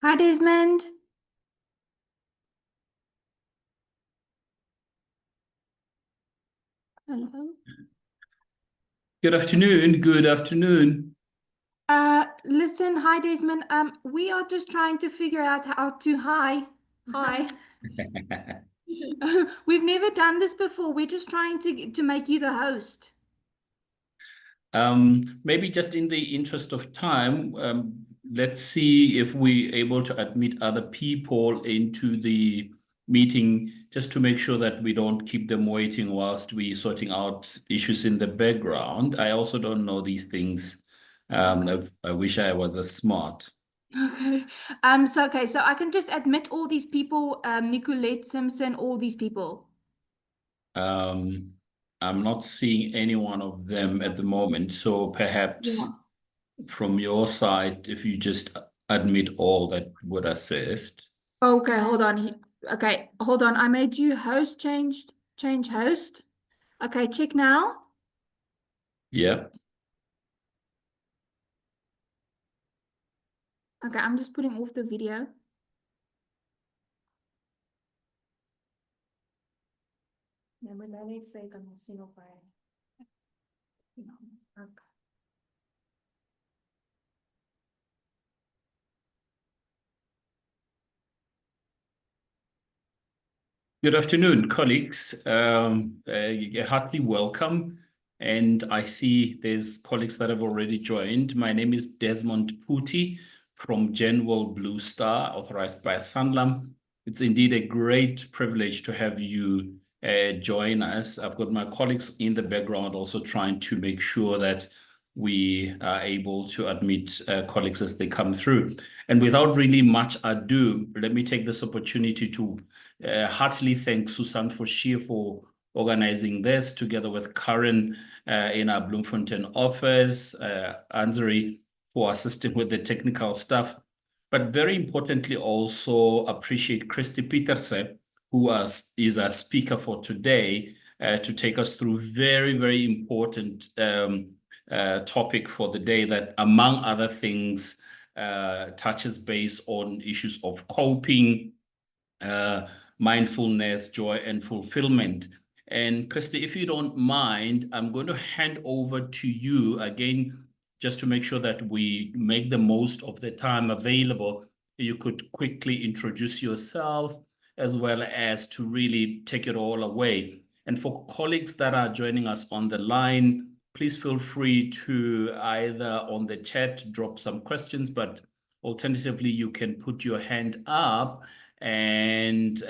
Hi, Desmond. Hello. Good afternoon. Good afternoon. Listen, hi, Desmond. We are just trying to figure out how to hi. We've never done this before. We're just trying to make you the host. Maybe just in the interest of time, let's see if we're able to admit other people into the meeting just to make sure that we don't keep them waiting whilst we sorting out issues in the background. I also don't know these things. I wish I was as smart. Okay. So I can just admit all these people, Nicolette Simpson, all these people. Um, I'm not seeing any one of them at the moment, so perhaps Yeah. from your side, if you just admit all, that would assist. Okay, hold on. Okay, hold on. I made you host change host. Okay, check now. Yeah. Okay, I'm just putting off the video. Ja, maar dan heeft sy kan ons sien op hy. Ja, okay. Good afternoon, colleagues. Heartily welcome. And I see there's colleagues that have already joined. My name is Desmond Puti from Genworld Blue Star, authorized by Sanlam. It's indeed a great privilege to have you join us. I've got my colleagues in the background also trying to make sure that we are able to admit colleagues as they come through. And without really much ado, let me take this opportunity to heartily thank Susan Forshire for organizing this together with Karen in our Bloemfontein office, Anzari for assisting with the technical stuff. But very importantly, also appreciate Christy Petersen, who is our speaker for today, to take us through very, very important topic for the day that, among other things, touches base on issues of coping, mindfulness, joy, and fulfillment. And Christy, if you don't mind, I'm going to hand over to you again, just to make sure that we make the most of the time available. You could quickly introduce yourself as well as to really take it all away. And for colleagues that are joining us on the line, please feel free to either on the chat drop some questions, but alternatively, you can put your hand up. And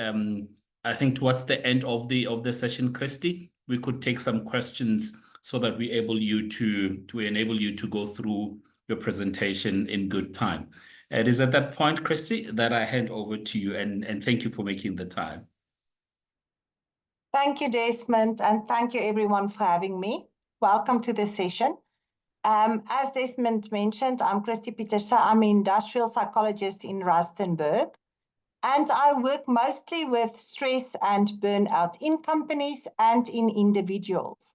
I think towards the end of the session, Christy, we could take some questions so that we enable you to go through your presentation in good time. It is at that point, Christy, that I hand over to you, and thank you for making the time. Thank you, Desmond, and thank you everyone for having me. Welcome to this session. As Desmond mentioned, I'm Christy Petersen. I'm an industrial psychologist in Rustenburg, and I work mostly with stress and burnout in companies and in individuals.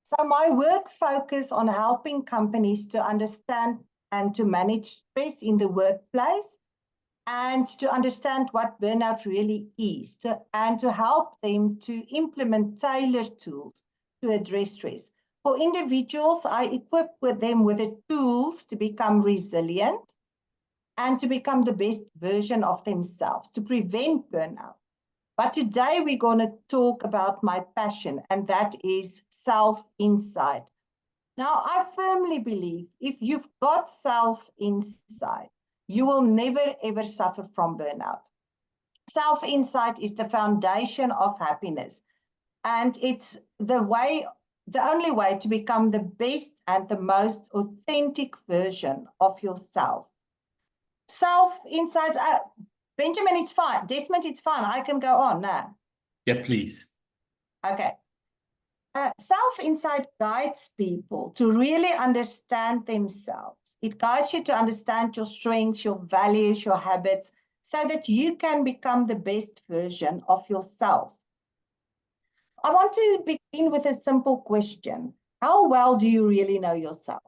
So my work focuses on helping companies to understand and to manage stress in the workplace, and to understand what burnout really is, and to help them to implement tailored tools to address stress. For individuals, I equip them with the tools to become resilient and to become the best version of themselves, to prevent burnout. But today we're going to talk about my passion, and that is self-insight. Now, I firmly believe if you've got self-insight, you will never, ever suffer from burnout. Self-insight is the foundation of happiness, and it's the only way to become the best and the most authentic version of yourself. Self-insight, Benjamin, it's fine. Desmond, it's fine. I can go on now. Yeah, please. Okay. Self-insight guides people to really understand themselves. It guides you to understand your strengths, your values, your habits, so that you can become the best version of yourself. I want to begin with a simple question. How well do you really know yourself?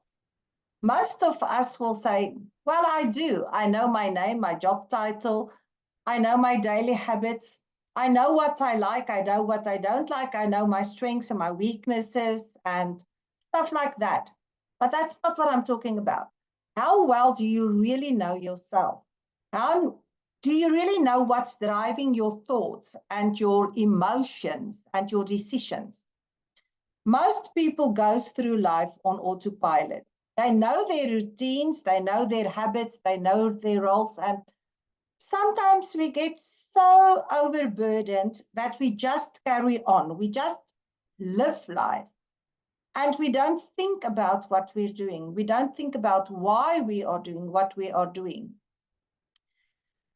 Most of us will say, well, I do. I know my name, my job title. I know my daily habits. I know what I like. I know what I don't like. I know my strengths and my weaknesses and stuff like that. But that's not what I'm talking about. How well do you really know yourself? How do you really know what's driving your thoughts and your emotions and your decisions? Most people goes through life on autopilot. They know their routines, they know their habits, they know their roles, and sometimes we get so overburdened that we just carry on. We just live life. And we don't think about what we're doing. We don't think about why we are doing what we are doing.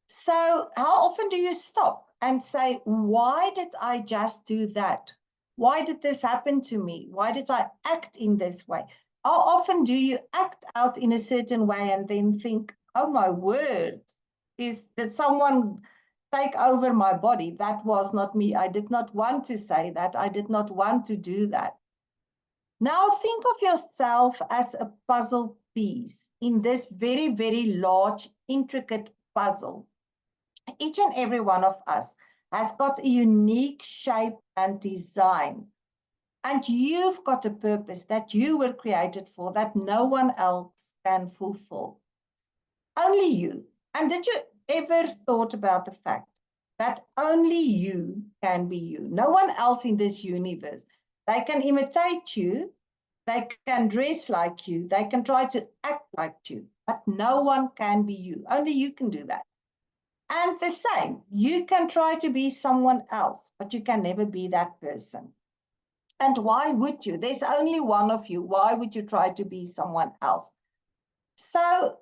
So how often do you stop and say, why did I just do that? Why did this happen to me? Why did I act in this way? How often do you act out in a certain way and then think, oh my word, did someone take over my body? That was not me. I did not want to say that. I did not want to do that. Now think of yourself as a puzzle piece in this very, very large, intricate puzzle. Each and every one of us has got a unique shape and design. And you've got a purpose that you were created for that no one else can fulfill. Only you. And did you ever thought about the fact that only you can be you? No one else in this universe. They can imitate you. They can dress like you. They can try to act like you. But no one can be you. Only you can do that. And the same, you can try to be someone else, but you can never be that person. And why would you? There's only one of you. Why would you try to be someone else? So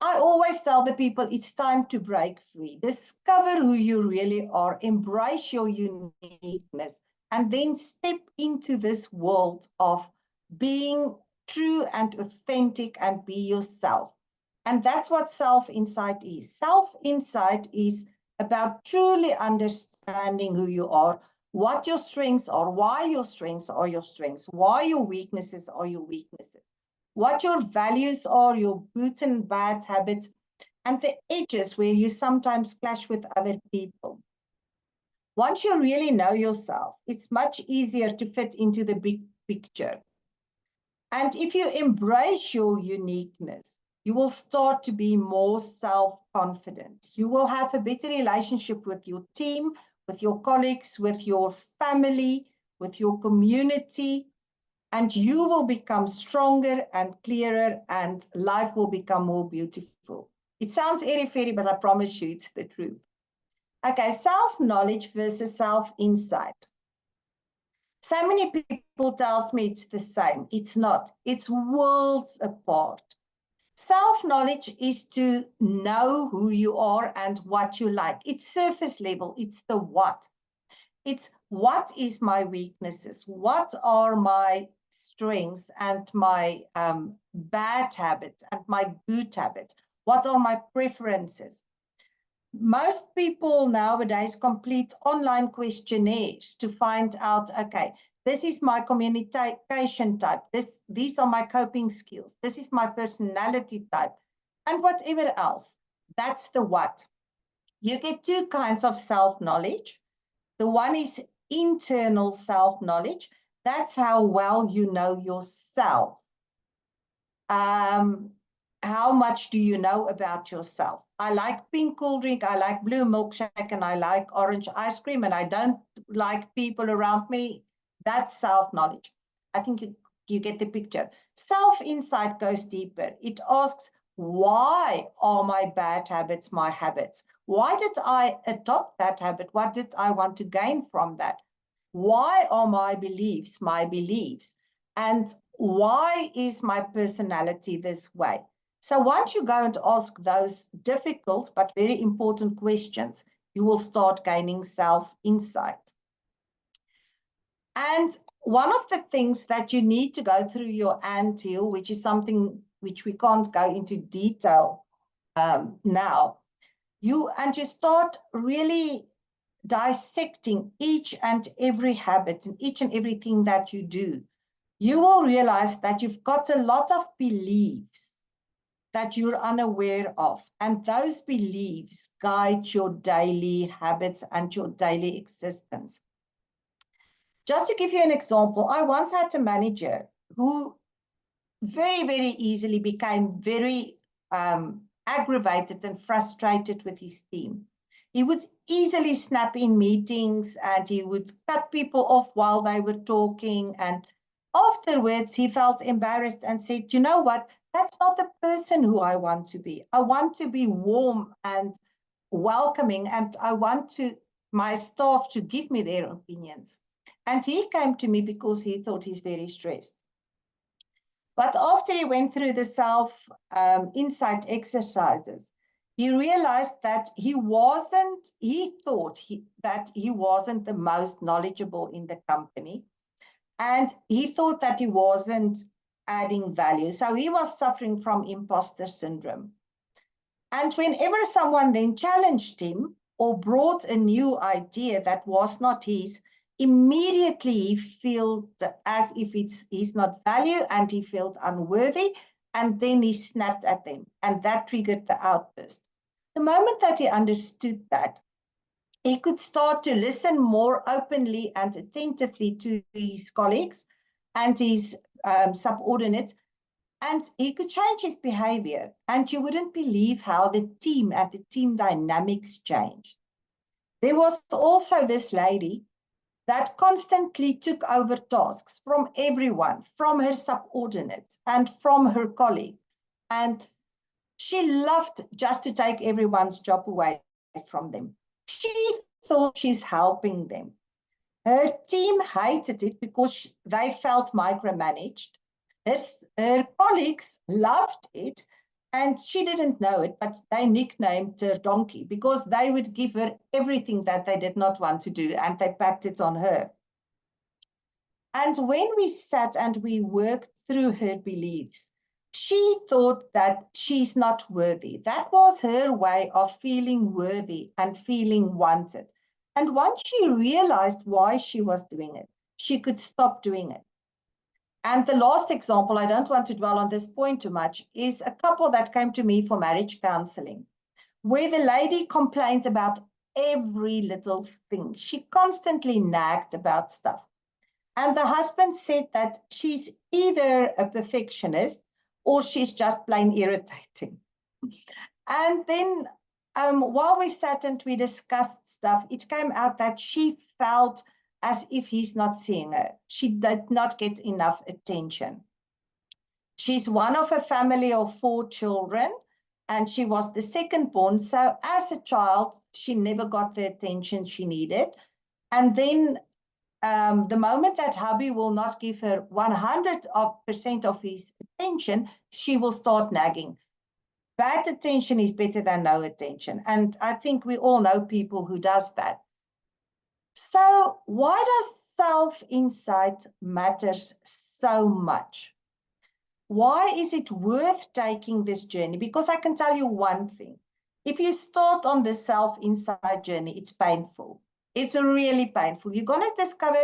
I always tell the people, it's time to break free. Discover who you really are. Embrace your uniqueness. And then step into this world of being true and authentic and be yourself. And that's what self-insight is. Self-insight is about truly understanding who you are, what your strengths are, why your strengths are your strengths, why your weaknesses are your weaknesses, what your values are, your good and bad habits, and the edges where you sometimes clash with other people. Once you really know yourself, it's much easier to fit into the big picture. And if you embrace your uniqueness, you will start to be more self-confident. You will have a better relationship with your team, with your colleagues, with your family, with your community, and you will become stronger and clearer, and life will become more beautiful. It sounds airy-fairy, but I promise you it's the truth. Okay, self-knowledge versus self-insight. So many people tell me it's the same. It's not. It's worlds apart. Self-knowledge is to know who you are and what you like. It's surface level. It's the what. It's what is my weaknesses? What are my strengths and my bad habits and my good habits? What are my preferences? Most people nowadays complete online questionnaires to find out, okay, this is my communication type. These are my coping skills. This is my personality type, and whatever else. That's the what. You get two kinds of self-knowledge. The one is internal self-knowledge. That's how well you know yourself. How much do you know about yourself? I like pink cool drink, I like blue milkshake, and I like orange ice cream, and I don't like people around me. That's self-knowledge. I think you get the picture. Self-insight goes deeper. It asks, why are my bad habits my habits? Why did I adopt that habit? What did I want to gain from that? Why are my beliefs my beliefs? And why is my personality this way? So once you go and ask those difficult but very important questions, you will start gaining self-insight. And one of the things that you need to go through your anthill, which is something which we can't go into detail now, you start really dissecting each and every habit and each and everything that you do. you will realize that you've got a lot of beliefs that you're unaware of. And those beliefs guide your daily habits and your daily existence. Just to give you an example, I once had a manager who very, very easily became very aggravated and frustrated with his team. He would easily snap in meetings and he would cut people off while they were talking. And afterwards, he felt embarrassed and said, you know what? That's not the person who I want to be. I want to be warm and welcoming, and I want my staff to give me their opinions. And he came to me because he thought he's very stressed. But after he went through the self-insight exercises, he realized that he thought that he wasn't the most knowledgeable in the company. And he thought that he wasn't adding value. So he was suffering from imposter syndrome. And whenever someone then challenged him or brought a new idea that was not his, immediately he felt as if he's not valued and he felt unworthy, and then he snapped at them, and that triggered the outburst. The moment that he understood that, he could start to listen more openly and attentively to his colleagues and his subordinates, and he could change his behavior, and you wouldn't believe how the team and the team dynamics changed. There was also this lady that constantly took over tasks from everyone, from her subordinates and from her colleagues. And she loved just to take everyone's job away from them. She thought she's helping them. Her team hated it because they felt micromanaged. Her colleagues loved it, and she didn't know it, but they nicknamed her Donkey because they would give her everything that they did not want to do, and they packed it on her. And when we sat and we worked through her beliefs, she thought that she's not worthy. That was her way of feeling worthy and feeling wanted. And once she realized why she was doing it, she could stop doing it. And the last example, I don't want to dwell on this point too much, is a couple that came to me for marriage counseling, where the lady complained about every little thing. She constantly nagged about stuff. And the husband said that she's either a perfectionist or she's just plain irritating. And then while we sat and we discussed stuff, it came out that she felt as if he's not seeing her. She did not get enough attention. She's one of a family of 4 children, and she was the second born. So as a child, she never got the attention she needed. And then the moment that hubby will not give her 100% of his attention, she will start nagging. Bad attention is better than no attention. And I think we all know people who does that. So why does self-insight matters so much? Why is it worth taking this journey? Because I can tell you one thing. If you start on the self-insight journey, it's painful. It's really painful. You're going to discover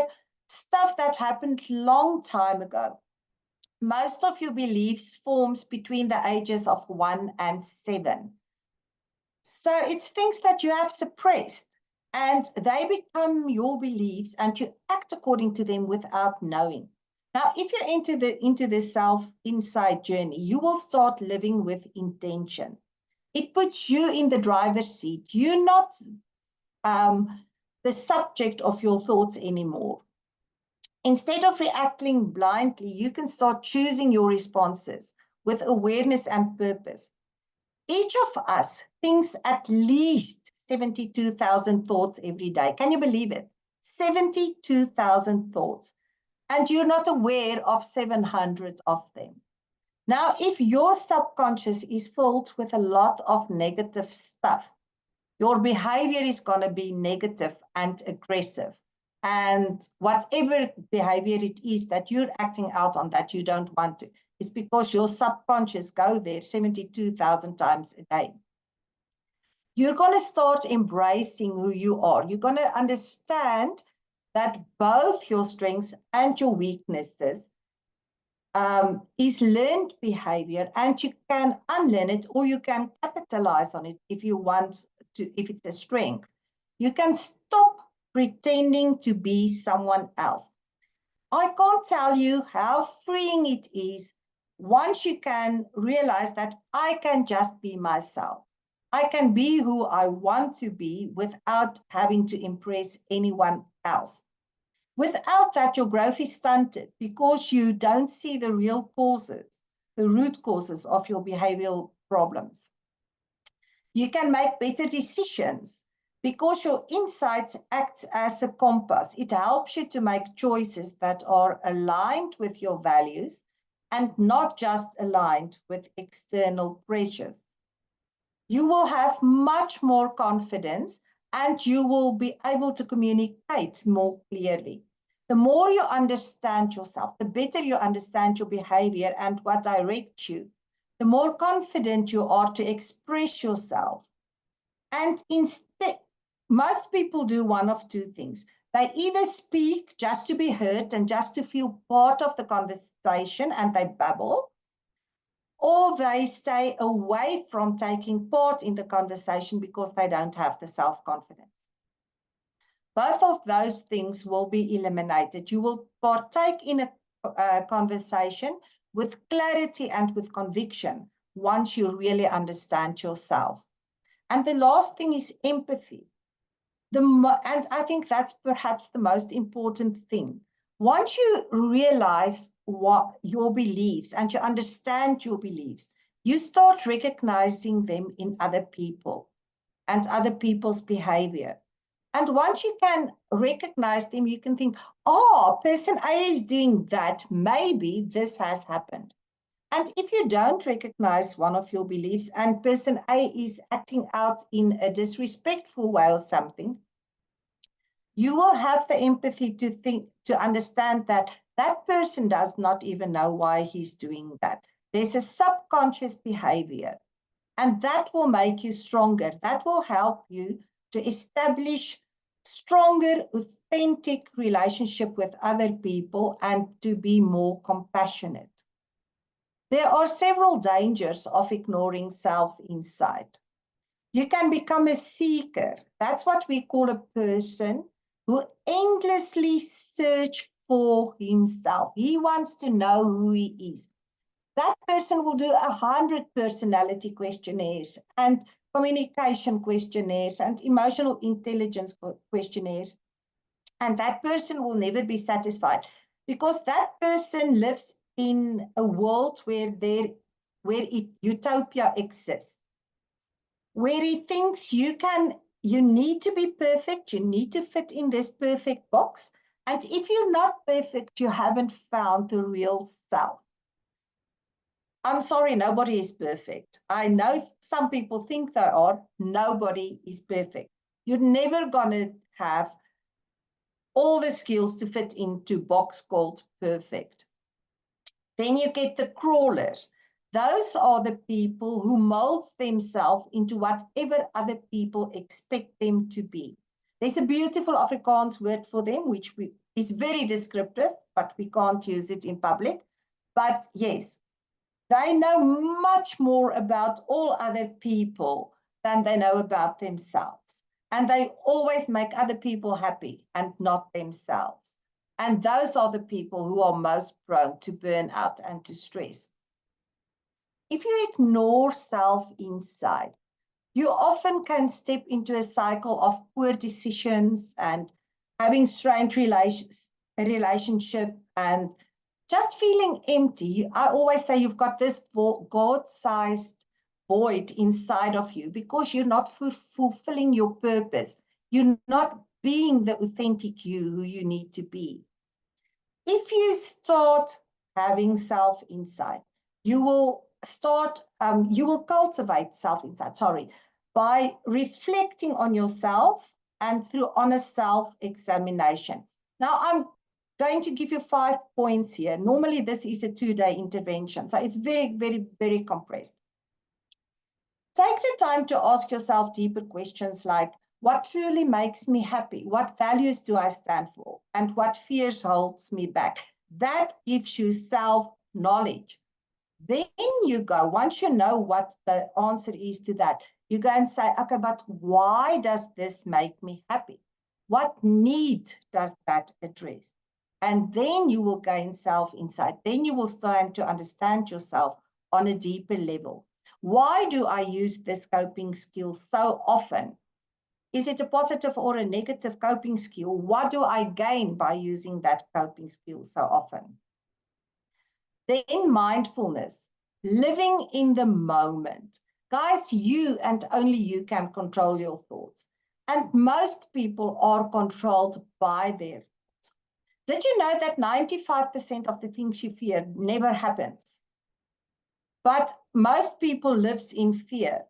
stuff that happened long time ago. Most of your beliefs forms between the ages of 1 and 7. So it's things that you have suppressed, and they become your beliefs, and you act according to them without knowing. Now, if you're into the self-insight journey, you will start living with intention. It puts you in the driver's seat. You're not the subject of your thoughts anymore. Instead of reacting blindly, you can start choosing your responses with awareness and purpose. Each of us thinks at least 72,000 thoughts every day. Can you believe it? 72,000 thoughts. And you're not aware of 700 of them. Now, if your subconscious is filled with a lot of negative stuff, your behavior is going to be negative and aggressive. And whatever behavior it is that you're acting out on that you don't want to, it's because your subconscious goes there 72,000 times a day. You're going to start embracing who you are. You're going to understand that both your strengths and your weaknesses is learned behavior, and you can unlearn it or you can capitalize on it if you want to, if it's a strength. You can stop pretending to be someone else. I can't tell you how freeing it is once you can realize that I can just be myself. I can be who I want to be without having to impress anyone else. Without that, your growth is stunted because you don't see the real causes, the root causes of your behavioral problems. You can make better decisions because your insights act as a compass. It helps you to make choices that are aligned with your values and not just aligned with external pressures. You will have much more confidence and you will be able to communicate more clearly. The more you understand yourself, the better you understand your behavior and what directs you, the more confident you are to express yourself. And instead, most people do one of two things. They either speak just to be heard and just to feel part of the conversation and they babble, or they stay away from taking part in the conversation because they don't have the self-confidence. Both of those things will be eliminated. You will partake in a conversation with clarity and with conviction once you really understand yourself. And the last thing is empathy. And I think that's perhaps the most important thing. Once you realize what your beliefs and you understand your beliefs, you start recognizing them in other people and other people's behavior. And once you can recognize them, you can think, oh, person A is doing that, maybe this has happened. And if you don't recognize one of your beliefs and person A is acting out in a disrespectful way or something, you will have the empathy to understand that that person does not even know why he's doing that. There's a subconscious behavior, and that will make you stronger. That will help you to establish stronger, authentic relationship with other people and to be more compassionate. There are several dangers of ignoring self-insight. You can become a seeker. That's what we call a person who endlessly searches for himself. He wants to know who he is. That person will do 100 personality questionnaires and communication questionnaires and emotional intelligence questionnaires. And that person will never be satisfied because that person lives in a world where utopia exists, where he thinks you need to be perfect, you need to fit in this perfect box. And if you're not perfect, you haven't found the real self. I'm sorry, nobody is perfect. I know some people think they are. Nobody is perfect. You're never going to have all the skills to fit into a box called perfect. Then you get the crawlers. Those are the people who mold themselves into whatever other people expect them to be. There's a beautiful Afrikaans word for them, which is very descriptive, but we can't use it in public. But yes, they know much more about all other people than they know about themselves. And they always make other people happy and not themselves. And those are the people who are most prone to burnout and to stress. If you ignore self-insight, you often can step into a cycle of poor decisions and having strained relationship and just feeling empty. I always say you've got this God-sized void inside of you because you're not fulfilling your purpose. You're not being the authentic you who you need to be. If you start having self-insight, you will cultivate self-insight, by reflecting on yourself and through honest self-examination. Now, I'm going to give you 5 points here. Normally, this is a 2-day intervention, so it's very, very, very compressed. Take the time to ask yourself deeper questions like, what truly makes me happy? What values do I stand for? And what fears holds me back? That gives you knowledge. Then you go, once you know what the answer is to that, you go and say, okay, but why does this make me happy? What need does that address? And then you will gain self-insight. Then you will start to understand yourself on a deeper level. Why do I use this coping skill so often? Is it a positive or a negative coping skill? What do I gain by using that coping skill so often? Then mindfulness, living in the moment. Guys, you and only you can control your thoughts. And most people are controlled by their thoughts. Did you know that 95% of the things you fear never happens? But most people lives in fear.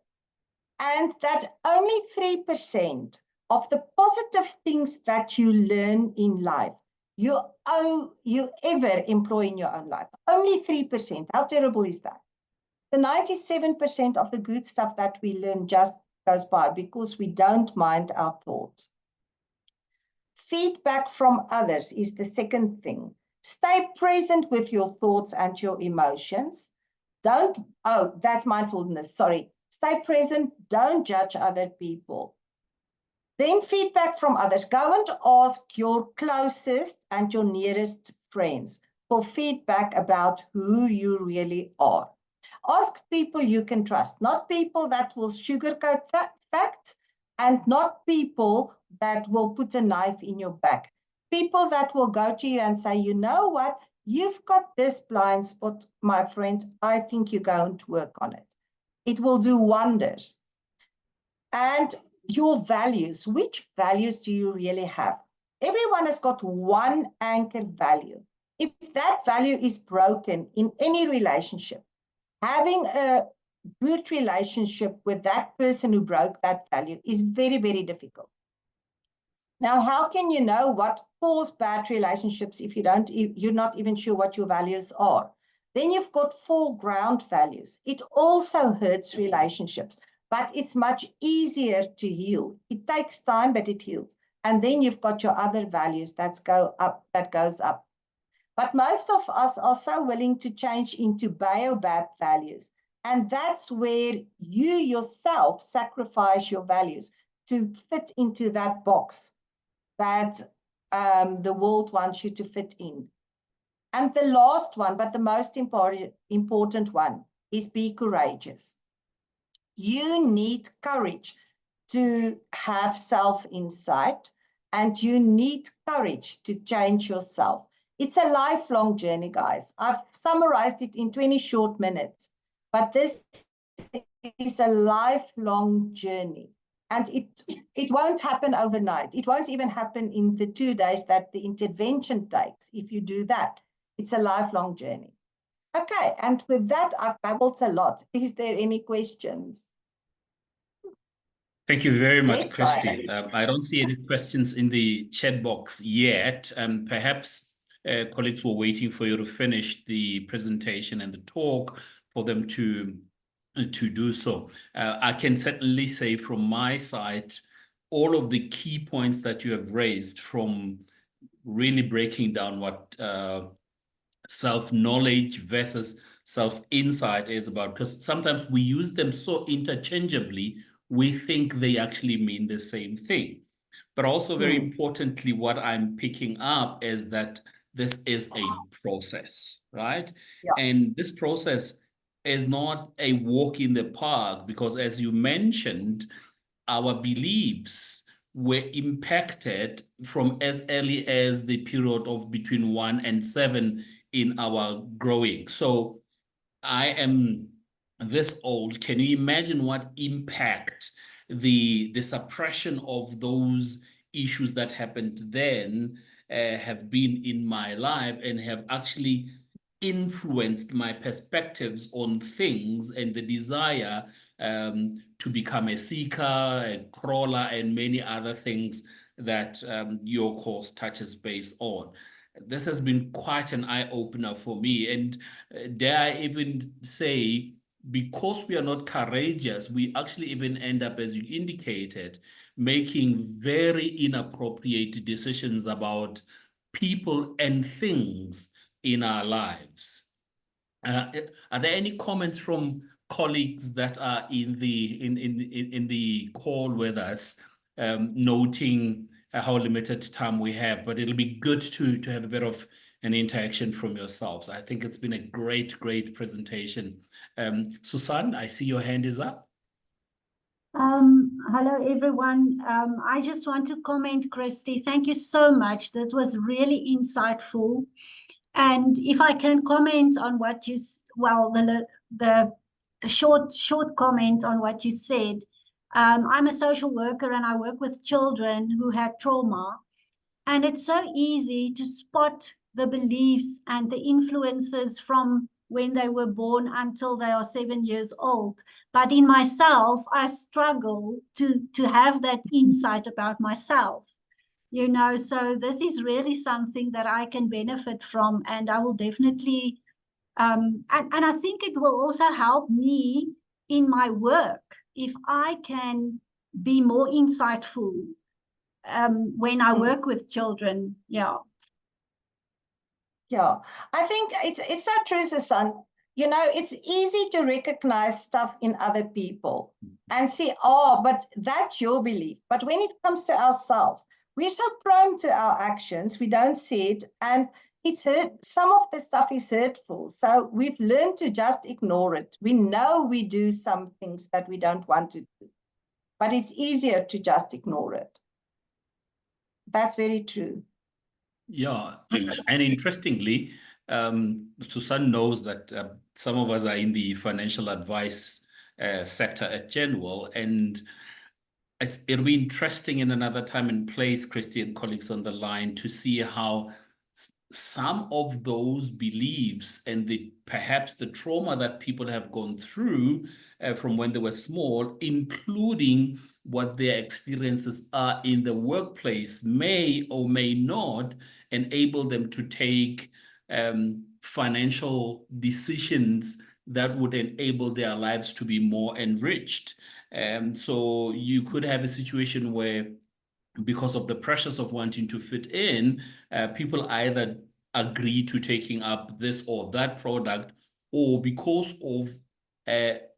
And that only 3% of the positive things that you learn in life you ever employ in your own life. Only 3%. How terrible is that? The 97% of the good stuff that we learn just goes by because we don't mind our thoughts. Feedback from others is the second thing. Stay present with your thoughts and your emotions. That's mindfulness, sorry. Stay present, don't judge other people. Then feedback from others. Go and ask your closest and your nearest friends for feedback about who you really are. Ask people you can trust, not people that will sugarcoat facts and not people that will put a knife in your back. People that will go to you and say, you know what, you've got this blind spot, my friend. I think you're going to work on it. It will do wonders. And your values, which values do you really have? Everyone has got one anchored value. If that value is broken in any relationship, having a good relationship with that person who broke that value is very, very difficult. Now, how can you know what caused bad relationships if you're not even sure what your values are? Then you've got 4 ground values. It also hurts relationships, but it's much easier to heal. It takes time, but it heals. And then you've got your other values that goes up. But most of us are so willing to change into baobab values. And that's where you yourself sacrifice your values to fit into that box that the world wants you to fit in. And the last one, but the most important one, is be courageous. You need courage to have self-insight, and you need courage to change yourself. It's a lifelong journey, guys. I've summarized it in 20 short minutes, but this is a lifelong journey. And it won't happen overnight. It won't even happen in the 2 days that the intervention takes. If you do that, it's a lifelong journey. Okay, and with that, I've babbled a lot. Is there any questions? Thank you very much, Yes, Christy. I don't see any questions in the chat box yet. Perhaps colleagues were waiting for you to finish the presentation and the talk for them to do so. I can certainly say from my side, all of the key points that you have raised, from really breaking down what self-knowledge versus self-insight is about, because sometimes we use them so interchangeably, we think they actually mean the same thing. But also very importantly, what I'm picking up is that this is a process, right? Yeah. And this process is not a walk in the park, because as you mentioned, our beliefs were impacted from as early as the period of between 1 and 7 in our growing. So I am this old. Can you imagine what impact the suppression of those issues that happened then have been in my life, and have actually influenced my perspectives on things and the desire to become a seeker, a crawler, and many other things that your course touches base on. This has been quite an eye-opener for me. And dare I even say, because we are not courageous, we actually even end up, as you indicated, making very inappropriate decisions about people and things in our lives. Are there any comments from colleagues that are in the call with us, noting how limited time we have? But it'll be good to have a bit of an interaction from yourselves. I think it's been a great presentation. Susan, I see your hand is up. Hello, everyone. I just want to comment, Christy. Thank you so much. That was really insightful. And if I can comment on what you, well, the short comment on what you said. I'm a social worker and I work with children who had trauma. And it's so easy to spot the beliefs and the influences from when they were born until they are 7 years old. But in myself, I struggle to have that insight about myself. You know, so this is really something that I can benefit from, and I will definitely, and I think it will also help me in my work if I can be more insightful when I work with children. Yeah. Yeah, I think it's so true, Susan. You know, it's easy to recognize stuff in other people and see, oh, but that's your belief. But when it comes to ourselves, we're so prone to our actions, we don't see it, and it's hurt. Some of the stuff is hurtful. So we've learned to just ignore it. We know we do some things that we don't want to do, but it's easier to just ignore it. That's very true. Yeah, and interestingly, Susan knows that some of us are in the financial advice sector at Genwell, and it'll be interesting in another time and place, Christy and colleagues on the line, to see how some of those beliefs and perhaps the trauma that people have gone through from when they were small, including what their experiences are in the workplace, may or may not enable them to take financial decisions that would enable their lives to be more enriched. So you could have a situation where, because of the pressures of wanting to fit in, people either agree to taking up this or that product, or because of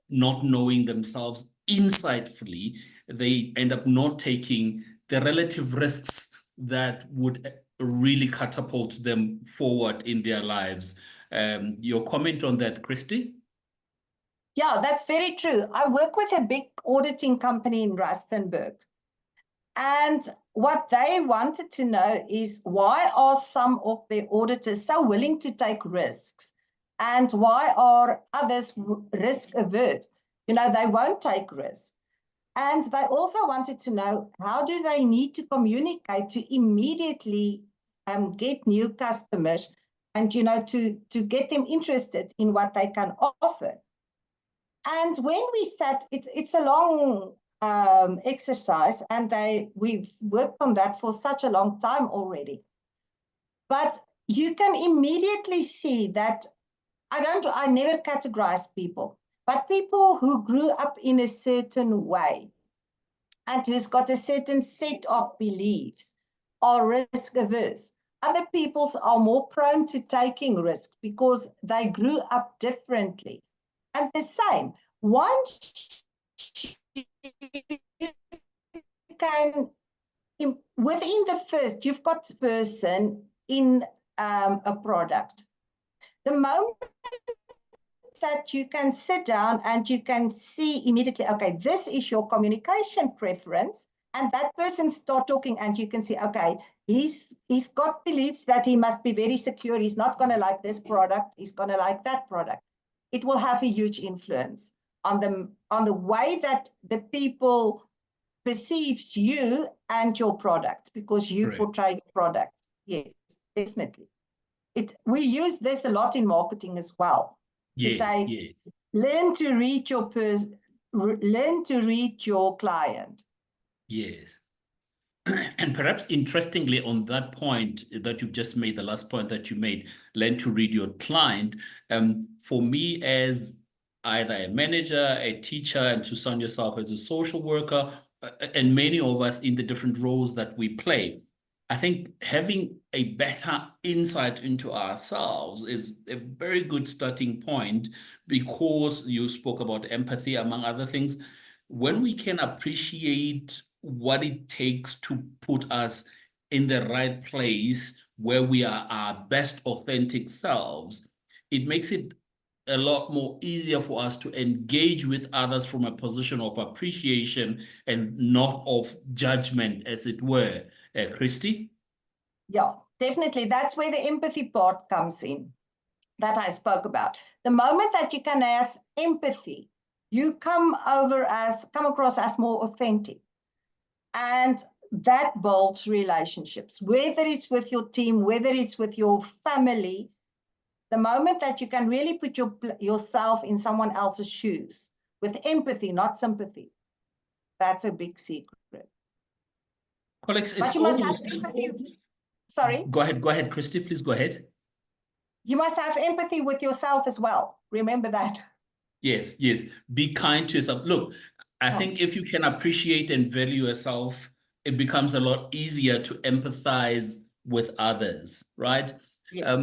not knowing themselves insightfully, they end up not taking the relative risks that would really catapult them forward in their lives. Your comment on that, Christy? Yeah, that's very true. I work with a big auditing company in Rustenburg. And what they wanted to know is, why are some of the auditors so willing to take risks? And why are others risk averse? You know, they won't take risks. And they also wanted to know, how do they need to communicate to immediately get new customers and, you know, to get them interested in what they can offer. And when we sat, it's a long exercise, and we've worked on that for such a long time already. But you can immediately see that I never categorize people, but people who grew up in a certain way and who's got a certain set of beliefs are risk averse. Other people are more prone to taking risk because they grew up differently. And the same, once you can, within the first, you've got a person in a product. The moment that you can sit down and you can see immediately, okay, this is your communication preference, and that person start talking, and you can see, okay, he's got beliefs that he must be very secure. He's not going to like this product. He's going to like that product. It will have a huge influence on the way that the people perceives you and your product, because you portray your product. Yes, definitely. We use this a lot in marketing as well. Yes, say, yes. Learn to read your client. Yes. And perhaps interestingly, on that point that you've just made, the last point that you made, learn to read your client. For me, as either a manager, a teacher, and Susan yourself as a social worker, and many of us in the different roles that we play, I think having a better insight into ourselves is a very good starting point, because you spoke about empathy, among other things. When we can appreciate what it takes to put us in the right place where we are our best authentic selves, it makes it a lot more easier for us to engage with others from a position of appreciation and not of judgment, as it were. Christy? Yeah, definitely. That's where the empathy part comes in that I spoke about. The moment that you can have empathy, you come across as more authentic. And that builds relationships, whether it's with your team, whether it's with your family. The moment that you can really put yourself in someone else's shoes with empathy, not sympathy, that's a big secret. Colleagues, But it's you must have almost... empathy. Sorry? Go ahead, Christy, please go ahead. You must have empathy with yourself as well. Remember that. Yes. Be kind to yourself. Look, I think if you can appreciate and value yourself, it becomes a lot easier to empathize with others, right? Yes.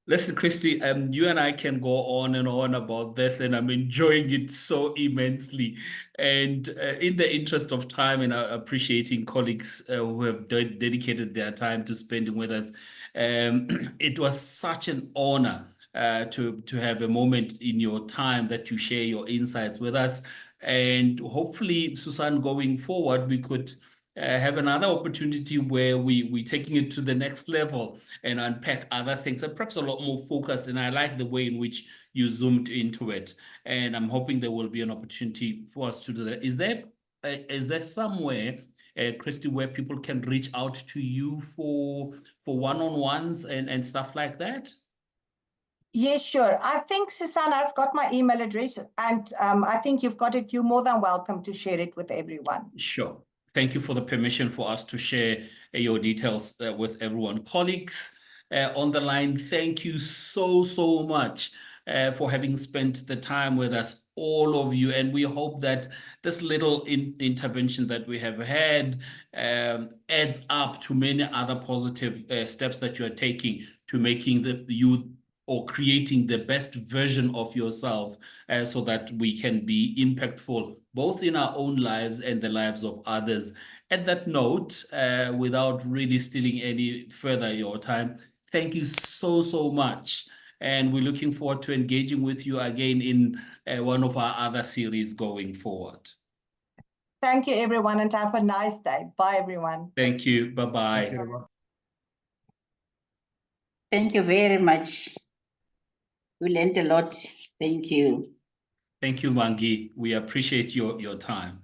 Listen, Christy, you and I can go on and on about this, and I'm enjoying it so immensely. And in the interest of time and appreciating colleagues who have dedicated their time to spending with us, it was such an honor to have a moment in your time that you share your insights with us. And hopefully, Susan, going forward, we could have another opportunity where we're taking it to the next level and unpack other things, and perhaps a lot more focused. And I like the way in which you zoomed into it. And I'm hoping there will be an opportunity for us to do that. Is there somewhere, Christy, where people can reach out to you for one-on-ones and stuff like that? Yes, sure. I think Susanna's got my email address, and I think you've got it. You're more than welcome to share it with everyone. Sure. Thank you for the permission for us to share your details with everyone. Colleagues on the line, thank you so much for having spent the time with us, all of you. And we hope that this little intervention that we have had adds up to many other positive steps that you're taking to making you or creating the best version of yourself so that we can be impactful both in our own lives and the lives of others. At that note, without really stealing any further your time, thank you so much. And we're looking forward to engaging with you again in one of our other series going forward. Thank you, everyone, and have a nice day. Bye, everyone. Thank you. Bye-bye. Thank you, everyone. Thank you very much. We learned a lot. Thank you. Thank you, Mangi. We appreciate your time.